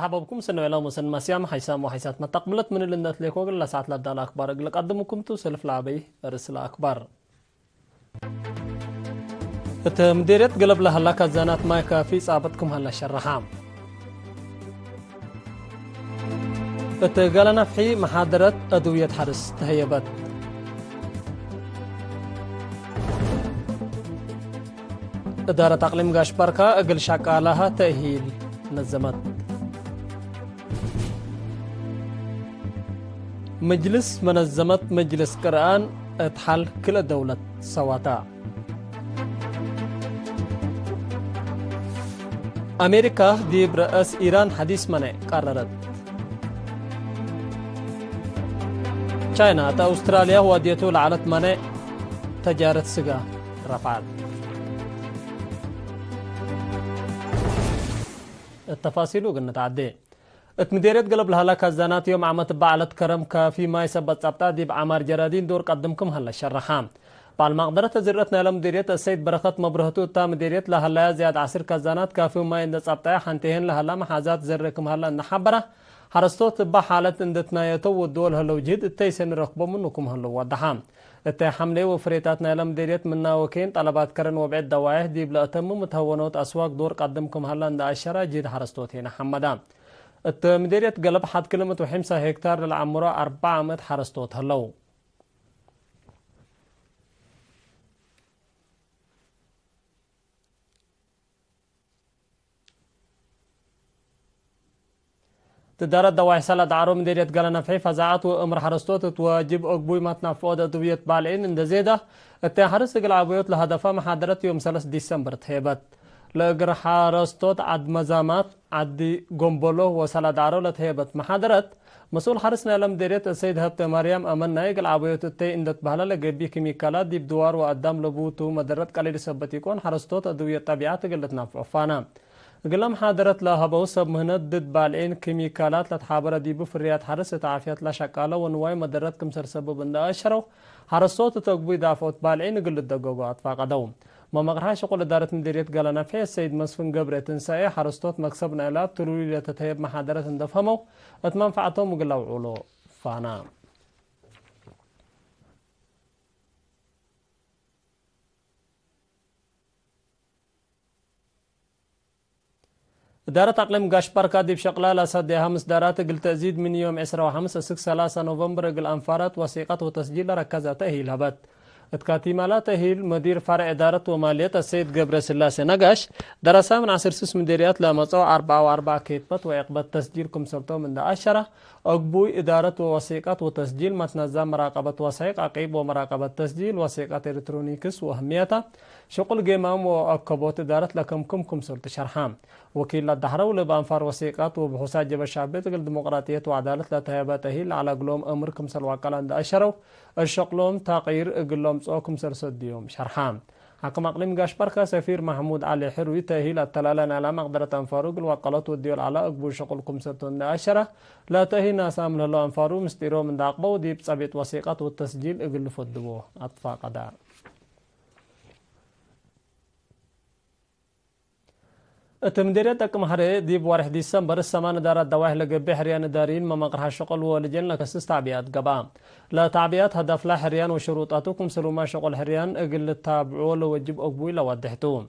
مرحبا بكم سنة إعلام وسن مسيام حيسام وحيسات ما تقبلت من اللي نتليكوغ اللي ساعت لدى الأكبر أقلق قدمكم تسلف لعبي رسل أكبر مديرية قلب لها لك الزانات ما يكافي صابتكم هلا شرحام قالنا في محاضرة أدوية حرس تهيبت إدارة أقليم قاشبركا أقل شاكالها تأهيل نظمت مجلس منظمت مجلس قرآن اتحل كل دولة سواتا أمريكا دي برأس إيران حديث منع قررت تشاينا تا أستراليا وديتو لعلت منع تجارة سجا رفعت التفاصيل وقلنا تعدي اتمديريت قلب لها لك الزانات يوم عمت بعلت كرم كافي ما يثبت سبتا دي بعمار جرادين دور قدمكم هلا الشرحام بعد ما قدرت زرتنا لمديريت السيد بركات مبرهتو تا مديريت لها لا زياد عصير كزانات كافي ما يند سبتا حنتهن لها لا محازات زركم هلا نحبره حرستوت بحالة اندتنا يتو والدول هلو جهد التيسن رقبه منكم هلو ودحام التي حملة وفريتاتنا لمديريت منا وكين طلبات كرن وبعد دواعي دي بلا أتم متهونوت أسواق دور قدمكم هلا عند الشرا جيد حرستوت هنا حمدان مديرية قلب حد كلمة وحمسة هكتار للعمرة 400 حرستوت هلو تدار الدواعي سالة دعارو مديرية قلنا في فزاعات وامر حرستوت تواجب أقبوي ماتنا فوضى دوية بالعين اند زيدة التي حرست قلعبويت لهدفها محاضرة يوم 3 ديسمبر تهيبت لقر حرستوت عد مزامات عد قنبلو وسالة دعارو لتهيبت محاضرة مسؤول حرسنا لمديرية السيد هبت مريم أمنا قلعبويت التي اندت بهلا لقبي كيميكالات دي بدوار وقدام لبوتو مدرت قليل سبتيكون حرستوت دوية طبيعات قلتنا فعفانا قلم حاضرت لها بوسب مهند ضد بالعين كيميكالات لتحابرة دي بفريات حرس تعافيات لا شكالة ونواي مدرت كمسر سبب ان اشرو حرسوت تقبي دافوت بالعين قل الدقوقات فاقدوم ما مقرها شغل إدارة مديرية قالنا فيه السيد مسفن قبرة تنسائي حرستوت مكسبنا إلاب تلولي لتتهيب محاضرة اندفهمو اتمنفعتهم وقلوا علو فانا إدارة أقليم قاشبركا دي بشقلة لصديها مصدارات قل تزيد من يوم 25 نوفمبر قل أنفارات وثيقة وتسجيل ركزة تأهيل هبت اتكاتيمالات تأهيل مدير فرع إدارة ومالية السيد قبر سلاسي نقاش درسا من 10 مديريات لمصو 4 كيتبت وإقبت تسجيل كمسلتو من 10 أقبوي إدارة ووثيقة وتسجيل متنظم مراقبة وثيق عقيب ومراقبة تسجيل وثيقة إلكترونيكس وأهميتها شغل جيمام وأكبوت إدارة لكم كمسلت شرحام وكيل الدحرو لبانفار وثيقات وبحوثات جبل الشعبية تقل ديمقراطية وعدالة لتهيبات تأهيل على قلوم أمر كمسل وقال أشرو الشقلوم تغيير قلوم صوكم سرسد يوم شرحام حكم أقليم قاشبركا سفير محمود علي حروي تأهيل التلالان على مقدرة أنفاروق الوقالات والديول على أقبو شقلكم سرتون أشرة لا تهي ناسا من الله أنفارو مستيرو من داقبو وديب صبيت وثيقات والتسجيل اقل فدبو أطفاء قدار التمديرية تقم حري ديب وارح ديسمبر السمان دارات دواح لقبي حريان دارين ما مقرها شغل ولجن لكسس تعبيات قبام لا تعبيات هدف لا حريان وشروطاتكم سلوما شغل حريان اقل التابعو لوجب اقبوي لودحتوم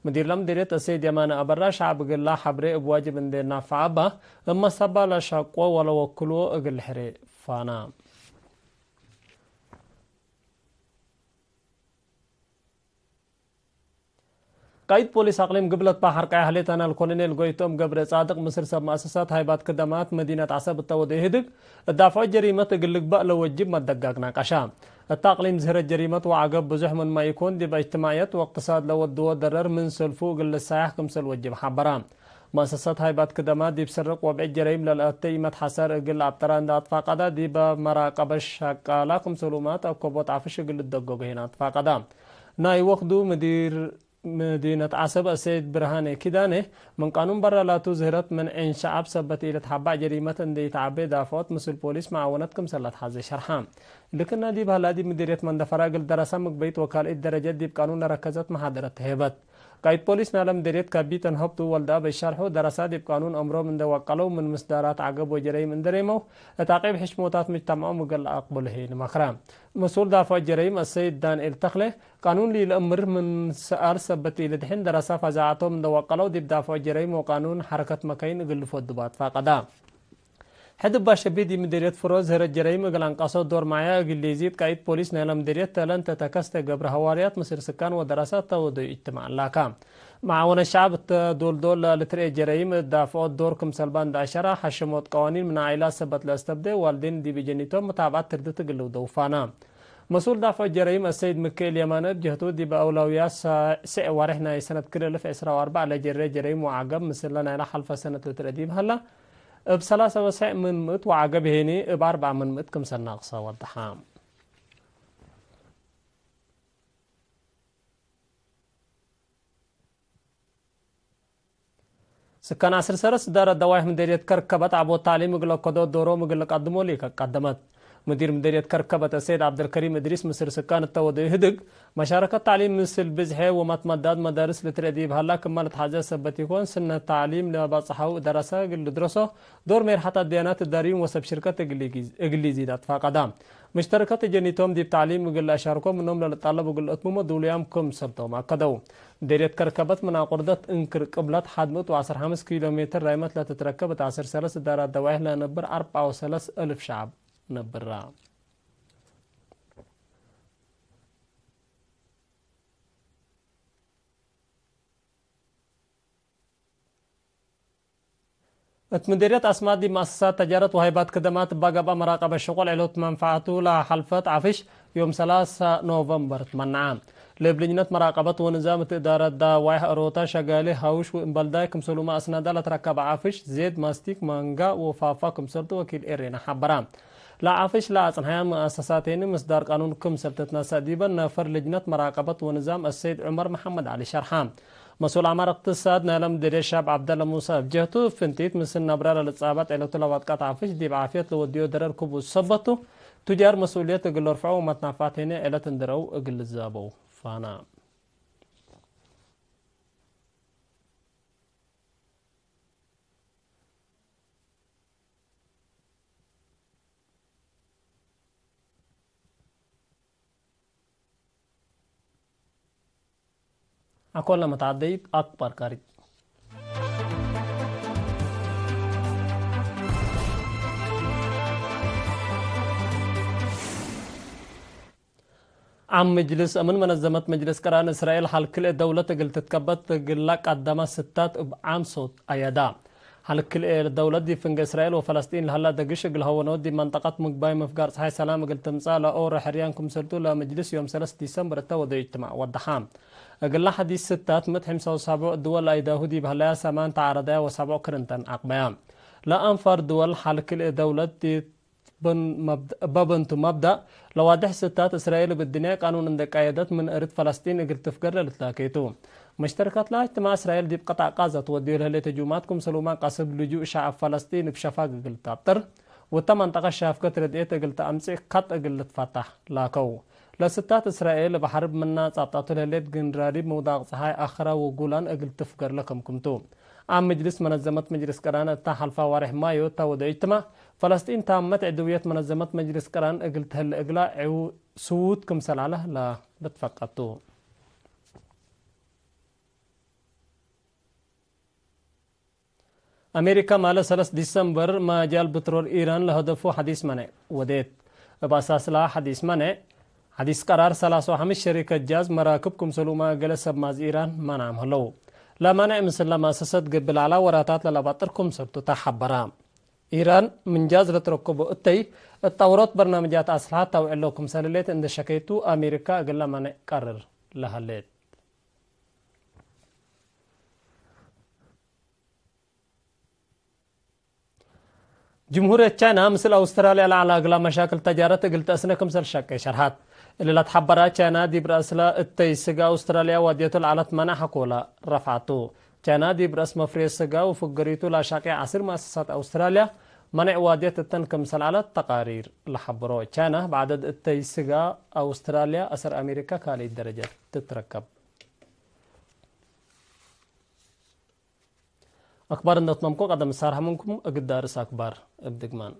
مدير لمديرية السيد يمان أبرا شعب قل لا حبري بواجب اندينا فعبا اما سبا لا شاقوا ولا وكلو اقل حري فانا قايد بوليس أقليم قبلت بحر قاي حليتنا الكولونيل قويتوم قبر صادق مصر سب مؤسسات هايبات كدمات مدينة عصب التوضي هدق الدافع جريمة قلق بقى لوجب ما تدققنا قشام التقليم زهر الجريمة وعقب بزح من ما يكون دي باجتماعيات واقتصاد لو الدو ضرر من سلفوق للسايح كمسل وجب حبرام مؤسسات هايبات كدمات دي بسرق وبع جريم للأتيمة حسار قل عبتران دات فاقدا دي بمراقبة الشاقالة كمسلومات أو كوبوت عفش قل الدقوق هنا فاقدا ناي وقدو مدير مدينة عصب السيد برهاني كدانه من قانون برا لا تظهرت من عين شعب سبت إلى تحبع جريمة دي تعبي دافوت مسؤول بوليس معاونتكم سلت حازي شرحام لكن دي بهلا دي مديرية من دفراق الدراسة مقبيت وكالة الدرجات دي بقانون ركزت محاضرة هيبت قايد بوليس نالم دريت كابيتن هبطو والدا بيشارحو دراسات بقانون أمره من دوقلو من مصدرات عقب وجريم من دريمو تعقيب حشموتات مجتمعو مقل أقبله مخرام مسؤول دافع الجريم السيد دان التخله قانون لي الأمر من سؤال سبتي لدحين دراسة فزاعته من دوقلو دي بدافع الجريم وقانون حركة مكاين قل فودبات فقدام حد باشبيدي مديرية فروز هر الجريمة قلان قصود دور معايا قليزيد قايد بوليس نالا مديرية تلان تتكست قبر هواريات مصير سكان ودراسات تودو اجتماع لاكام معاون الشعب دول لتري الجريمة دافعوا دوركم سلبان داشرة حشموت قوانين من عائلات سبت لاستبدي والدين دي بجنيتهم متابعات تردت قلو دوفانا مسؤول دافع الجريمة السيد مكيل يمانب جهتو دي بأولويات سئ وارحنا سنة كل 2004 لجري جريمة وعقب مثلنا إلى حلفة سنة الترديب هلا بثلاثة وسع من مت وعقب هني بأربعة من مت كم سنة ناقصة والضحام سكان عصر سرس دار الدواح مديرية كركبت عبو تعليم يقول قدو دورو يقول قدموا لي قدمت مدير مديرية كركبة السيد عبد الكريم إدريس مصر سكان التوضي هدق مشاركة تعليم مثل بزحي ومتمداد مدارس لترديب هلا كمالت حاجة سبت يكون سنة تعليم لباصحو دراسة قل درسه دور مرحلة الديانات الدارين وسب شركة إنجليزي دات فقدام مشتركات جنيتهم دي بتعليم يقول أشاركوا منهم للطلب وقل أتمم دوليام كم سبتهم أكدوا مديرية كركبت من عقردة انكر قبلت حدمت وعصر 5 كيلومتر رايمت لا تتركبت عصر سلس دارات دواح لنبر 4,000 شعب نبرا مديرية أسماء دي مؤسسات تجارة وهيبات خدمات باقبة مراقبة الشغل علوت منفعته لحلفة عفش يوم 3 نوفمبر 8 عام لبلجنة مراقبة ونظام إدارة دا وايح أروتا شغالي هاوش وإنبالداي كمسلوما أسنادا لتركب عفش زيت ماستيك مانجا وفافا كمسلتو وكيل إيرينا حبرام لا عفش لا أصنحيا مؤسساتين مصدر قانون كمسلتتنا ساديبا نفر لجنة مراقبة ونظام السيد عمر محمد علي شرحام مسؤول عمر اقتصاد نالم ديري الشاب عبد الله موسى جهته فنتيت مثل نبرار الاتصابات الى تلوات قطع فيش دي بعافيه لوديو درر كبو صبته تجار مسؤوليه قل رفعوا متنافات هنا الى تندرو قل الزابو فانا أقول لما تعدي أكبر قريب عم مجلس أمن منظمة مجلس قران إسرائيل حال كل دولة قل تتكبت قل لك قدام ستات بعام صوت أيدا حال كل الدولة دي فنج إسرائيل وفلسطين هلا دقش قل هو نودي منطقة مقباي مفقار صحي سلام قل تمثال أور حريانكم سرتو لمجلس يوم 3 ديسمبر التوضي اجتماع والدحام قل حديث ستات متحم سو سابع الدول أيداهودي بهلا سامان تعرضها وسابع كرنتن أقبام لا أنفر دول حال كل دولة دي بابنتو مبدأ لوادح ستات إسرائيل بالدنيا قانون عندك قيادات من أرض فلسطين قلت تفكر لتلاقيتو مشتركات لا اجتماع إسرائيل دي بقطع غزة توديو لها لتجوماتكم سلومان قصب لجوء شعب فلسطين بشفاق قلت تابتر وتمنطقة شافكة ردئت قلت أمسي قط قلت فتح لاكو لستات إسرائيل بحرب منا صابطاتو لهلت جنرالي موضاق صحاي أخرى وقولان قلت تفكر لكم كمتو عام مجلس منظمة مجلس قران تحلفا وارح مايو تودع اجتماع فلسطين تامت عدوية منظمة مجلس قران قلت هل اقلاع سود كم سلالة لا لتفقدتو أمريكا مال 3 ديسمبر مجال بترول إيران لهدفه حديث منع وديت بأساس لا حديث منع حديث قرار 35 شركة جاز مراكبكم سلوما جلسة ماز إيران منعم هلو لا مانع مثل لما أسست قبل على وراتات للبطركم سبتو تحبرام إيران من جاز لتركبوا التي التورات برنامجات أسلحة توعلوكم سلليت عند شكيتو أمريكا قل مانع قرر لها الليت جمهورية تشاينا مثل أستراليا على أغلى مشاكل تجارة قلت أسنكم سل شكي شرحات اللي لا تحبرها تشاينا دي برأسلا التيسقا أستراليا وديتو العالت منع حقولا رفعتو تشاينا دي برأس مفري السقا وفقريتو لا شاكي عصر مؤسسات أستراليا منع وادية التنكم سل على التقارير لحبرو تشاينا بعدد التيسقا أستراليا أسر أمريكا كالي الدرجة تتركب أخبار النطمكو قدم السارح منكم أقدارس أكبر ابدقمان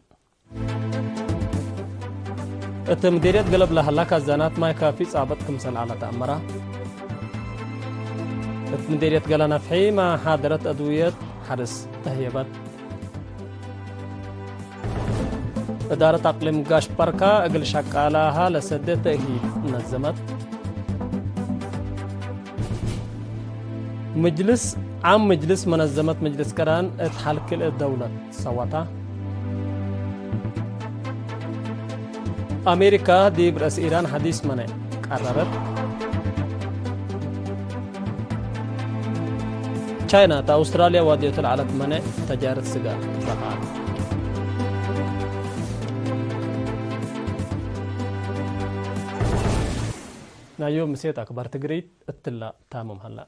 التمديريات قلب لها لك الزانات ما يكافي صعبتكم سن على تأمرة التمديريات قال نفحي مع حاضرة أدوية حرس تهيبات إدارة أقليم قاش بركة أقل شكالها لسدة تأهيل نظمت مجلس منظمة مجلس كران اتحال كل الدولة صوتا أمريكا دي برأس إيران حديث منع قررت تشاينا تا أستراليا وديوت العالم منع تجارة سجار رفعت نايوم مسيت أكبر تقريد التلا تامم هلا